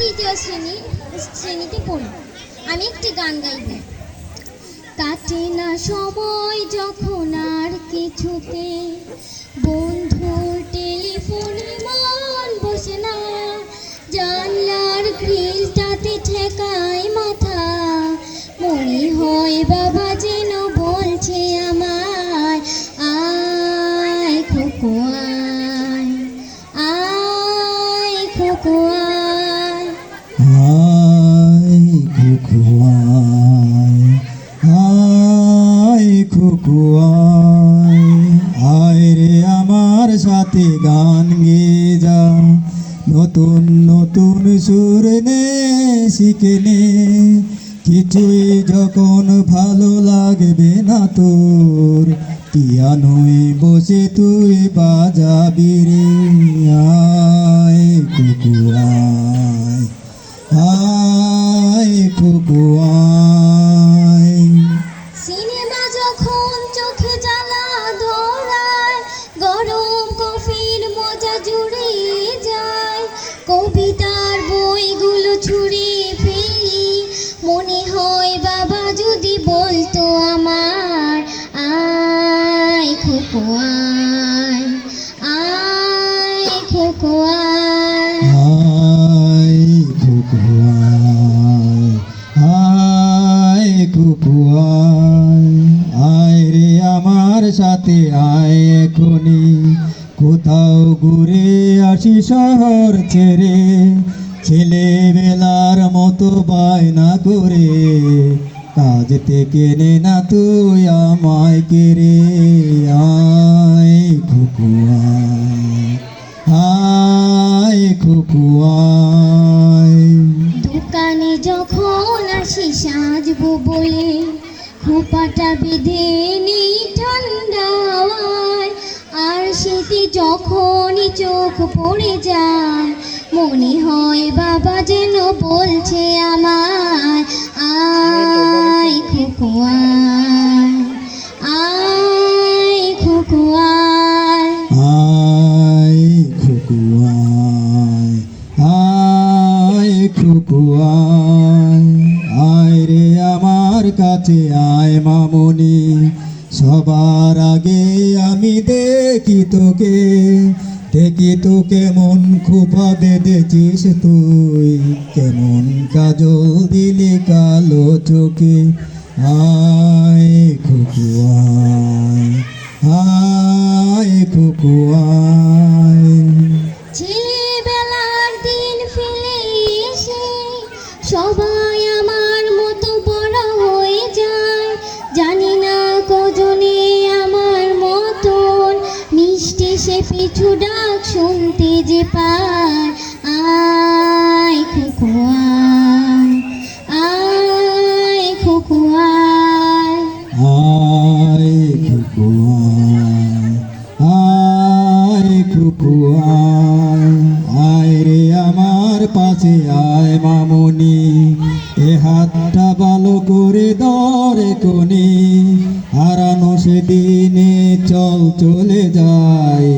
তৃতীয় শ্রেণীতে পড়ি। আমি একটি গান গাইব। কাটে না সময় যখন আর কিছুতে, বন্ধুর টেলিফোনে মন বসে না, জানলার গ্রিলটাতে ঠেকায় মাথা, মনে হয় বাবা যেন বলছে আমায়, আয় খোকো আয়, আয় খোকো আয়। আয় খোকো আয়, আয় খোকো আয়, আয় রে আমার সাথে গান গেয়ে যা, নতুন নতুন সুর নে শিখে নে, কিছুই যখন ভালো লাগবে না তোর, পিয়ানোয় বসে তুই বাজাবি রে, আয় খোকো আয়, আয় খোকো আয়। সিনেমা যখন চোখে জ্বালা ধরায়, গরম কফির মজা জুড়িয়ে যায়, কবিতার বইগুলো ছুঁড়িয়ে ফেলি, মনে হয় বাবা যদি বলতো আমার, আয় খোকো আয়, আয় খোকো আয়। আয় খোকো আয়, আয় খোকো আয়, আয় রে আমার সাথে আয় এখনি, কোথাও ঘুরে আসি শহর ছেড়ে, ছেলেবেলার মতো বায়না করে, কাজ থেকে নে না তুই আমায় কেড়ে, আয় খোকো আয়, আয় খোকো আয়। দোকানে যখন আসি সাজবো বলে, খোপাটা বেঁধে নেই ঠান্ডা হাওয়ায়, আর শীতে যখনই চোখ পড়ে যায়, মনে হয় বাবা যেন বলছে আমায়, আয় খোকো আয়, আয় খোকো আয়। আয় খোকো আয়, আয় খোকো আয়, আয় রে আমার কাছে আয় মামনি, সবার আগে আমি দেখি তোকে, দেখি তো কেমন খোপা বেঁধেছিস তুই, কেমন কাজল দিলি কালো চোখে, আয় খোকো আয়, আয় খোকো আয়। ছেলেবেলার দিন ফেলে এসে সবাই আমার মতো বড় হয়ে যায়, জানি না কজনে আমার মতন মিষ্টি সে পিছু ডাক শুনতে যে পায়, আয় খোকো আয়, আয় খোকো আয়। আয় খোকো আয়, আয় খোকো আয়, আয় রে আমার পাশে আয় মামনি, এ হাতটা ভালো করে ধরে কোনি, হারানো সেদিনে চল চলে যায়,